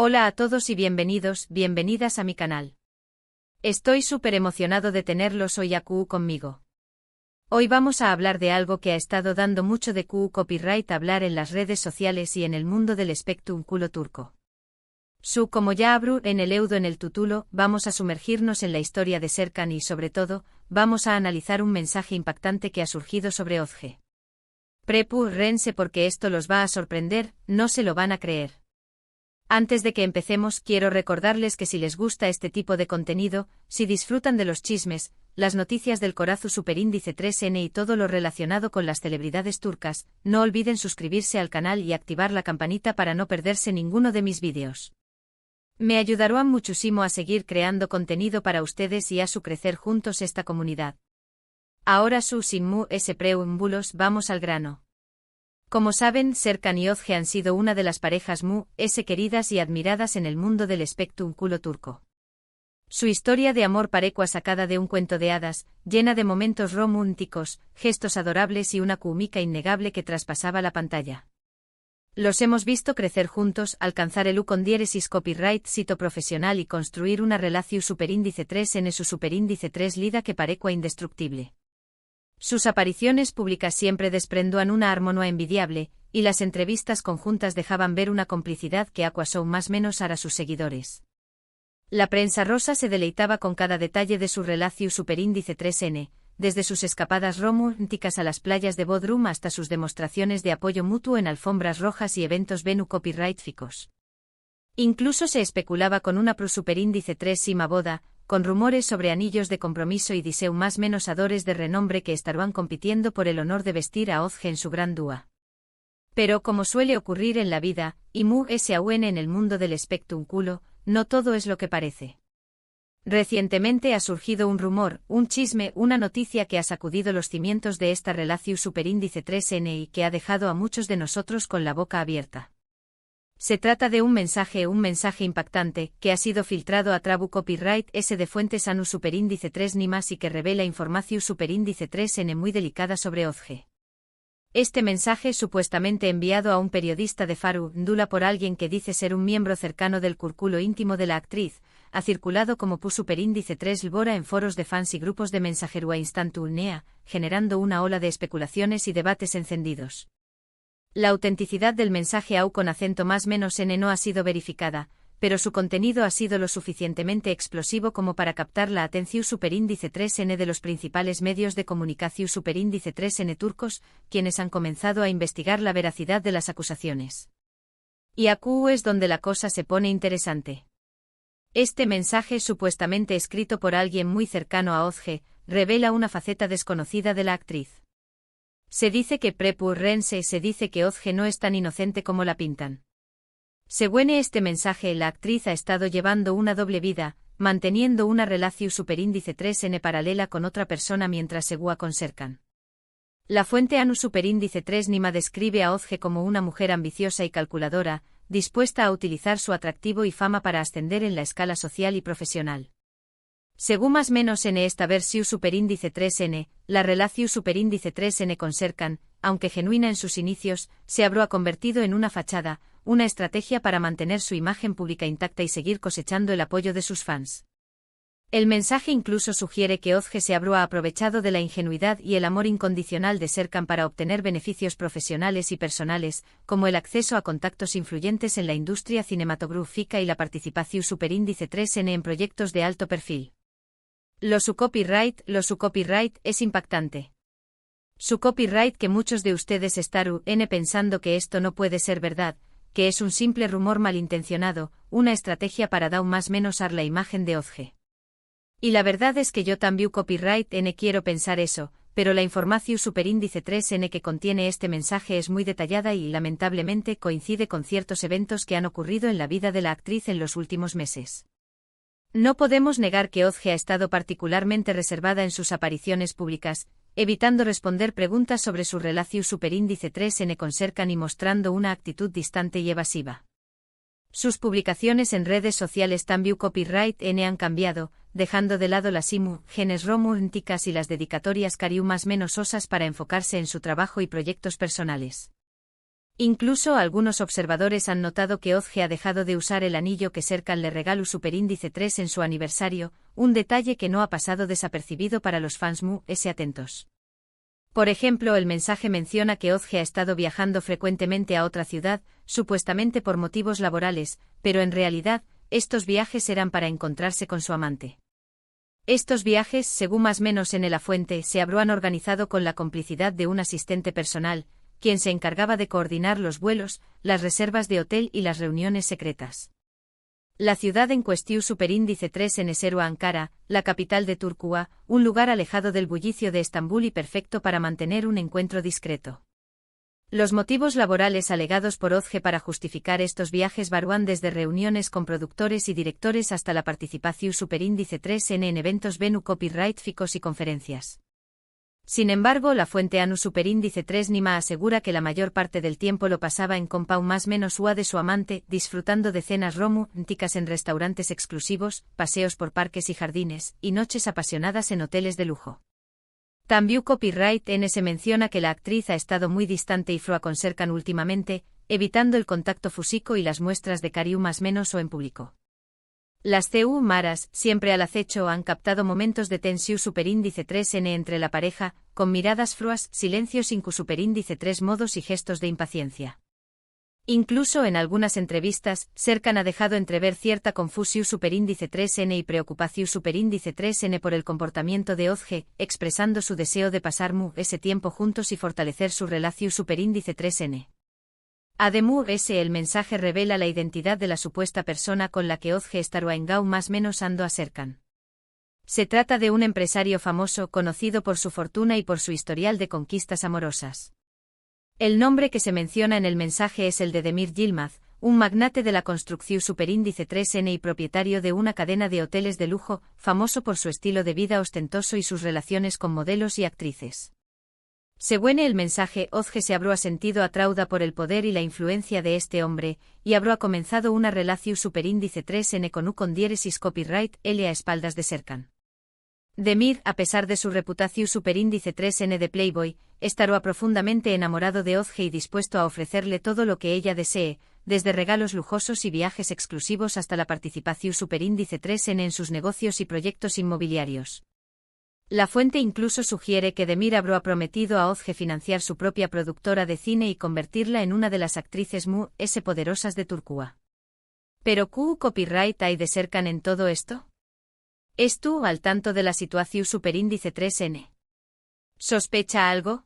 Hola a todos y bienvenidos, bienvenidas a mi canal. Estoy súper emocionado de tenerlos hoy a QU conmigo. Hoy vamos a hablar de algo que ha estado dando mucho de QU copyright hablar en las redes sociales y en el mundo del espectáculo turco. Como ya abro en el eudo en el título, vamos a sumergirnos en la historia de Serkan y sobre todo, vamos a analizar un mensaje impactante que ha surgido sobre Özge. Prepárense porque esto los va a sorprender, no se lo van a creer. Antes de que empecemos, quiero recordarles que si les gusta este tipo de contenido, si disfrutan de los chismes, las noticias del Corazón Superíndice 3N y todo lo relacionado con las celebridades turcas, no olviden suscribirse al canal y activar la campanita para no perderse ninguno de mis vídeos. Me ayudarán muchísimo a seguir creando contenido para ustedes y a su crecer juntos esta comunidad. Ahora sin más preámbulos, vamos al grano. Como saben, Serkan y Özge han sido una de las parejas muy queridas y admiradas en el mundo del espectáculo turco. Su historia de amor parecua sacada de un cuento de hadas, llena de momentos románticos, gestos adorables y una química innegable que traspasaba la pantalla. Los hemos visto crecer juntos, alcanzar el con diéresis copyright sito profesional y construir una relación superíndice 3 en su superíndice 3 lida que parecua indestructible. Sus apariciones públicas siempre desprendían una armonía envidiable, y las entrevistas conjuntas dejaban ver una complicidad que acuasó más menos a sus seguidores. La prensa rosa se deleitaba con cada detalle de su relación superíndice 3N, desde sus escapadas románticas a las playas de Bodrum hasta sus demostraciones de apoyo mutuo en alfombras rojas y eventos Venu copyrightficos. Incluso se especulaba con una superíndice 3 sima boda, con rumores sobre anillos de compromiso y diseu más menos adores de renombre que estarán compitiendo por el honor de vestir a Özge en su gran dúa. Pero como suele ocurrir en la vida, y aún en el mundo del espectáculo, no todo es lo que parece. Recientemente ha surgido un rumor, un chisme, una noticia que ha sacudido los cimientos de esta relación superíndice 3N y que ha dejado a muchos de nosotros con la boca abierta. Se trata de un mensaje impactante, que ha sido filtrado a Trabu Copyright S de fuentes ANU superíndice 3 ni más y que revela información superíndice 3N muy delicada sobre Özge. Este mensaje supuestamente enviado a un periodista de Faru Ndula por alguien que dice ser un miembro cercano del círculo íntimo de la actriz, ha circulado como superíndice 3 Lbora en foros de fans y grupos de mensajería instantánea, generando una ola de especulaciones y debates encendidos. La autenticidad del mensaje AU con acento más menos N no ha sido verificada, pero su contenido ha sido lo suficientemente explosivo como para captar la atención superíndice 3N de los principales medios de comunicación superíndice 3N turcos, quienes han comenzado a investigar la veracidad de las acusaciones. Y aquí es donde la cosa se pone interesante. Este mensaje supuestamente escrito por alguien muy cercano a Özge, revela una faceta desconocida de la actriz. Se dice que prepárense, se dice que Özge no es tan inocente como la pintan. Según este mensaje, la actriz ha estado llevando una doble vida, manteniendo una relación superíndice 3N paralela con otra persona mientras seguía con Serkan. La fuente ANU superíndice 3 Nima describe a Özge como una mujer ambiciosa y calculadora, dispuesta a utilizar su atractivo y fama para ascender en la escala social y profesional. Según más menos en esta versión superíndice 3N, la relación superíndice 3N con Serkan, aunque genuina en sus inicios, se ha convertido en una fachada, una estrategia para mantener su imagen pública intacta y seguir cosechando el apoyo de sus fans. El mensaje incluso sugiere que Özge se ha aprovechado de la ingenuidad y el amor incondicional de Serkan para obtener beneficios profesionales y personales, como el acceso a contactos influyentes en la industria cinematográfica y la participación superíndice 3N en proyectos de alto perfil. Su copyright es impactante. Su copyright que muchos de ustedes están pensando que esto no puede ser verdad, que es un simple rumor malintencionado, una estrategia para dar más menos la imagen de Özge. Y la verdad es que yo también copyright quiero pensar eso, pero la información superíndice 3N que contiene este mensaje es muy detallada y lamentablemente coincide con ciertos eventos que han ocurrido en la vida de la actriz en los últimos meses. No podemos negar que Özge ha estado particularmente reservada en sus apariciones públicas, evitando responder preguntas sobre su relación superíndice 3N con Serkan y mostrando una actitud distante y evasiva. Sus publicaciones en redes sociales también copyright N han cambiado, dejando de lado las imágenes románticas y las dedicatorias más menos osas para enfocarse en su trabajo y proyectos personales. Incluso algunos observadores han notado que Ozge ha dejado de usar el anillo que Serkan le regaló superíndice 3 en su aniversario, un detalle que no ha pasado desapercibido para los fans Mu-S atentos. Por ejemplo, el mensaje menciona que Ozge ha estado viajando frecuentemente a otra ciudad, supuestamente por motivos laborales, pero en realidad, estos viajes eran para encontrarse con su amante. Estos viajes, según más menos en la fuente, se habrían organizado con la complicidad de un asistente personal, quien se encargaba de coordinar los vuelos, las reservas de hotel y las reuniones secretas. La ciudad en cuestión superíndice 3 en Eseru Ankara, la capital de Turquía, un lugar alejado del bullicio de Estambul y perfecto para mantener un encuentro discreto. Los motivos laborales alegados por Ozge para justificar estos viajes varían desde reuniones con productores y directores hasta la participación superíndice 3N en eventos Venu copyright-ficos y conferencias. Sin embargo, la fuente ANU superíndice 3 Nima asegura que la mayor parte del tiempo lo pasaba en compau más menos ua de su amante, disfrutando de cenas románticas en restaurantes exclusivos, paseos por parques y jardines, y noches apasionadas en hoteles de lujo. También Copyright N se menciona que la actriz ha estado muy distante y froa con Serkan últimamente, evitando el contacto físico y las muestras de cariño más menos o en público. Las CU maras, siempre al acecho, han captado momentos de tensión superíndice 3N entre la pareja, con miradas froas, silencios incu superíndice 3 modos y gestos de impaciencia. Incluso en algunas entrevistas, Serkan ha dejado entrever cierta confusión superíndice 3N y preocupación superíndice 3N por el comportamiento de Ozge, expresando su deseo de pasar ese tiempo juntos y fortalecer su relación superíndice 3N. Además, el mensaje revela la identidad de la supuesta persona con la que Ozge estará en Gau más menos ando a Serkan. Se trata de un empresario famoso conocido por su fortuna y por su historial de conquistas amorosas. El nombre que se menciona en el mensaje es el de Demir Yilmaz, un magnate de la construcción superíndice 3N y propietario de una cadena de hoteles de lujo, famoso por su estilo de vida ostentoso y sus relaciones con modelos y actrices. Según el mensaje, Ozge se habrá sentido atraída por el poder y la influencia de este hombre, y habrá comenzado una relación superíndice 3N con diéresis copyright L a espaldas de Serkan. Demir, a pesar de su reputación superíndice 3N de Playboy, estará profundamente enamorado de Ozge y dispuesto a ofrecerle todo lo que ella desee, desde regalos lujosos y viajes exclusivos hasta la participación superíndice 3N en sus negocios y proyectos inmobiliarios. La fuente incluso sugiere que Demir habrá prometido a Ozge financiar su propia productora de cine y convertirla en una de las actrices Mu-S poderosas de Turquía. ¿Pero qué copyright hay de Serkan en todo esto? ¿Es tú al tanto de la situación superíndice 3N? ¿Sospecha algo?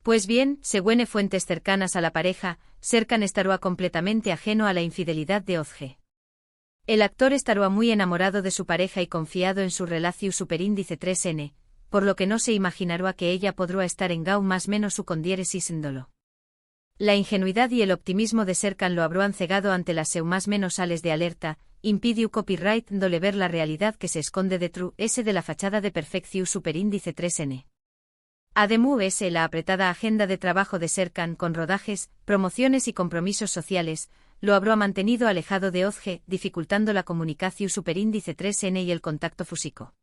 Pues bien, según fuentes cercanas a la pareja, Serkan estará completamente ajeno a la infidelidad de Ozge. El actor estará muy enamorado de su pareja y confiado en su relación superíndice 3N, por lo que no se imaginará que ella podrá estar en Gau más menos su con diéresis índolo. La ingenuidad y el optimismo de Serkan lo habrán cegado ante las seu más menos sales de alerta, impidiu copyright dole ver la realidad que se esconde detrás de la fachada de perfección superíndice 3N. Además, la apretada agenda de trabajo de Serkan con rodajes, promociones y compromisos sociales, lo habrá mantenido alejado de Ozge, dificultando la comunicación superíndice 3N y el contacto físico.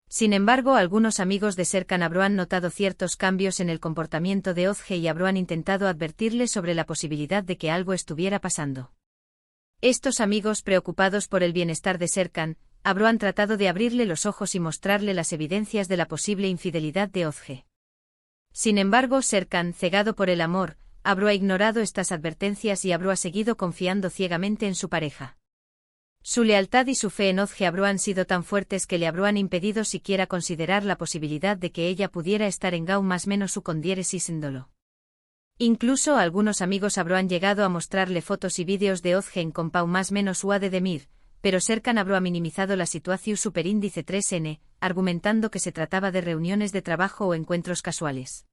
Sin embargo, algunos amigos de Serkan habrán notado ciertos cambios en el comportamiento de Ozge y habrán intentado advertirle sobre la posibilidad de que algo estuviera pasando. Estos amigos, preocupados por el bienestar de Serkan, habrán tratado de abrirle los ojos y mostrarle las evidencias de la posible infidelidad de Ozge. Sin embargo, Serkan, cegado por el amor, habrá ignorado estas advertencias y habrá seguido confiando ciegamente en su pareja. Su lealtad y su fe en Ozge habrán sido tan fuertes que le habrán impedido siquiera considerar la posibilidad de que ella pudiera estar en Gau más menos su con diéresis índolo. Incluso algunos amigos habrán llegado a mostrarle fotos y vídeos de Ozge en compau más menos ua de Demir, pero Serkan habrá minimizado la situación superíndice 3N, argumentando que se trataba de reuniones de trabajo o encuentros casuales.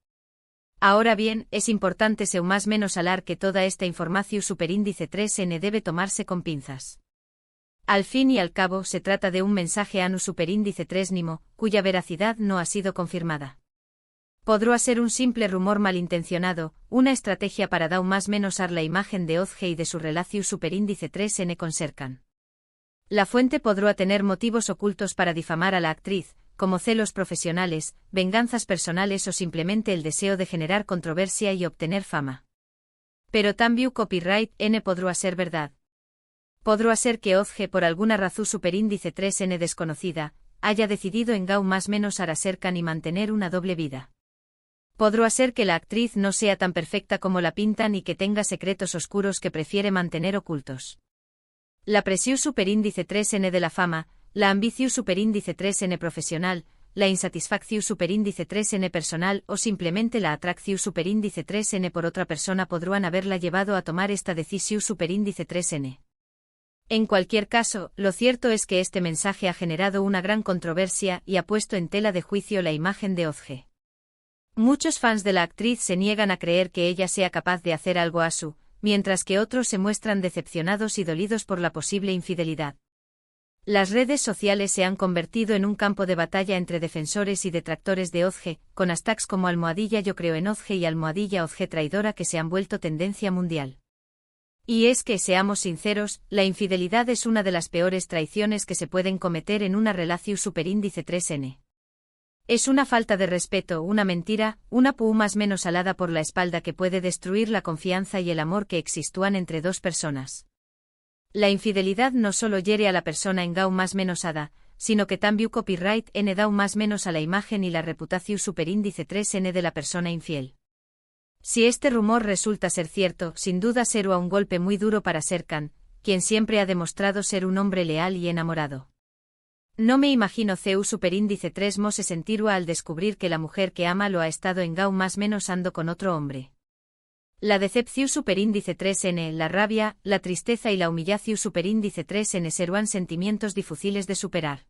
Ahora bien, es importante seu más menos hablar que toda esta información superíndice 3N debe tomarse con pinzas. Al fin y al cabo, se trata de un mensaje ANU superíndice 3 Nimo, cuya veracidad no ha sido confirmada. Podrá ser un simple rumor malintencionado, una estrategia para dar más menos la imagen de Ozge y de su relación superíndice 3N con Serkan. La fuente podrá tener motivos ocultos para difamar a la actriz, como celos profesionales, venganzas personales o simplemente el deseo de generar controversia y obtener fama. Pero también copyright N podrá ser verdad. Podrá ser que Ozge por alguna razón superíndice 3N desconocida, haya decidido en Gau más menos Araserkan y mantener una doble vida. Podrá ser que la actriz no sea tan perfecta como la pintan y que tenga secretos oscuros que prefiere mantener ocultos. La presión superíndice 3N de la fama, la ambición superíndice 3N profesional, la insatisfacción superíndice 3N personal o simplemente la atracción superíndice 3N por otra persona podrán haberla llevado a tomar esta decisión superíndice 3N. En cualquier caso, lo cierto es que este mensaje ha generado una gran controversia y ha puesto en tela de juicio la imagen de Ozge. Muchos fans de la actriz se niegan a creer que ella sea capaz de hacer algo a su, mientras que otros se muestran decepcionados y dolidos por la posible infidelidad. Las redes sociales se han convertido en un campo de batalla entre defensores y detractores de Ozge, con hashtags como almohadilla yo creo en Ozge y almohadilla Ozge traidora que se han vuelto tendencia mundial. Y es que, seamos sinceros, la infidelidad es una de las peores traiciones que se pueden cometer en una relación superíndice 3N. Es una falta de respeto, una mentira, una pu más menos alada por la espalda que puede destruir la confianza y el amor que existúan entre dos personas. La infidelidad no solo hiere a la persona en Gau más menos ada, sino que también copyright N da más menos a la imagen y la reputación superíndice 3N de la persona infiel. Si este rumor resulta ser cierto, sin duda será un golpe muy duro para Serkan, quien siempre ha demostrado ser un hombre leal y enamorado. No me imagino CU superíndice 3 mo se sentirá al descubrir que la mujer que ama lo ha estado en Gau más menos ando con otro hombre. La decepción superíndice 3N, la rabia, la tristeza y la humillación superíndice 3N serán sentimientos difíciles de superar.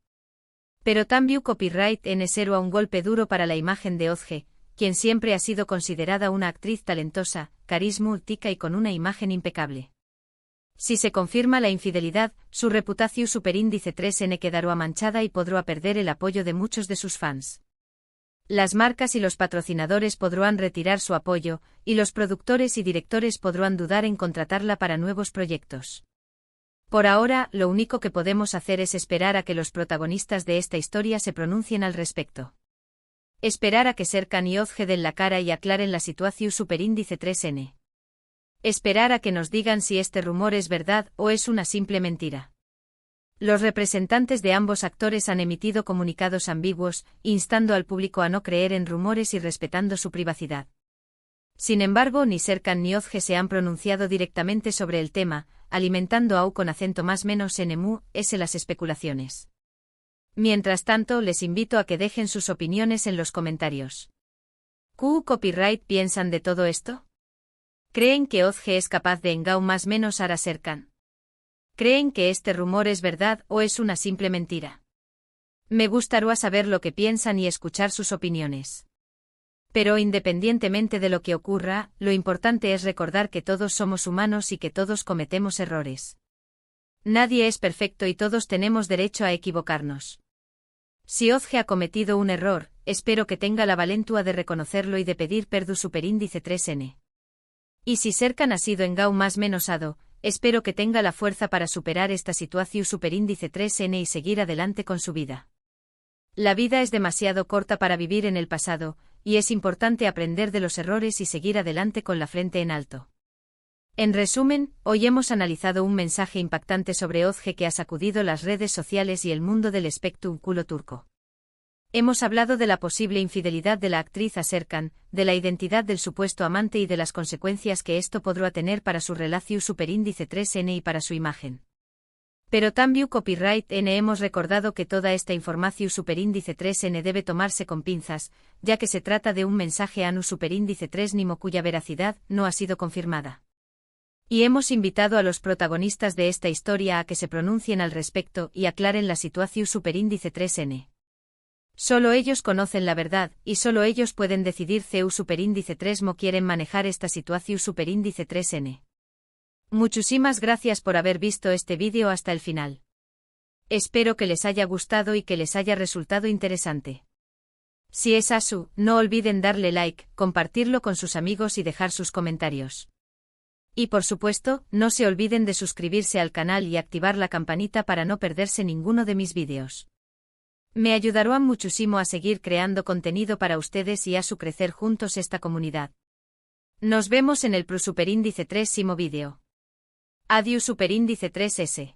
Pero también copyright N será un golpe duro para la imagen de Ozge, quien siempre ha sido considerada una actriz talentosa, carismática y con una imagen impecable. Si se confirma la infidelidad, su reputación superíndice 3N quedará manchada y podrá perder el apoyo de muchos de sus fans. Las marcas y los patrocinadores podrán retirar su apoyo, y los productores y directores podrán dudar en contratarla para nuevos proyectos. Por ahora, lo único que podemos hacer es esperar a que los protagonistas de esta historia se pronuncien al respecto. Esperar a que Serkan y Ozge den la cara y aclaren la situación superíndice 3N. Esperar a que nos digan si este rumor es verdad o es una simple mentira. Los representantes de ambos actores han emitido comunicados ambiguos, instando al público a no creer en rumores y respetando su privacidad. Sin embargo, ni Serkan ni Ozge se han pronunciado directamente sobre el tema, alimentando au con acento más menos en emu, s las especulaciones. Mientras tanto, les invito a que dejen sus opiniones en los comentarios. ¿Q copyright piensan de todo esto? ¿Creen que Ozge es capaz de engau más menos a Serkan? ¿Creen que este rumor es verdad o es una simple mentira? Me gustaría saber lo que piensan y escuchar sus opiniones. Pero independientemente de lo que ocurra, lo importante es recordar que todos somos humanos y que todos cometemos errores. Nadie es perfecto y todos tenemos derecho a equivocarnos. Si Ozge ha cometido un error, espero que tenga la valentía de reconocerlo y de pedir perdón superíndice 3N. Y si Serkan ha sido engau más menos ado, espero que tenga la fuerza para superar esta situación superíndice 3N y seguir adelante con su vida. La vida es demasiado corta para vivir en el pasado, y es importante aprender de los errores y seguir adelante con la frente en alto. En resumen, hoy hemos analizado un mensaje impactante sobre Ozge que ha sacudido las redes sociales y el mundo del espectáculo turco. Hemos hablado de la posible infidelidad de la actriz a Serkan, de la identidad del supuesto amante y de las consecuencias que esto podrá tener para su relación superíndice 3N y para su imagen. Pero también copyright N hemos recordado que toda esta información superíndice 3N debe tomarse con pinzas, ya que se trata de un mensaje anu superíndice 3Nimo cuya veracidad no ha sido confirmada. Y hemos invitado a los protagonistas de esta historia a que se pronuncien al respecto y aclaren la situación superíndice 3N. Solo ellos conocen la verdad, y solo ellos pueden decidir CU superíndice 3Mo quieren manejar esta situación superíndice 3N. Muchísimas gracias por haber visto este vídeo hasta el final. Espero que les haya gustado y que les haya resultado interesante. Si es así, no olviden darle like, compartirlo con sus amigos y dejar sus comentarios. Y por supuesto, no se olviden de suscribirse al canal y activar la campanita para no perderse ninguno de mis vídeos. Me ayudarán muchísimo a seguir creando contenido para ustedes y a su crecer juntos esta comunidad. Nos vemos en el Superíndice 3 vídeo. Adiós Superíndice 3S.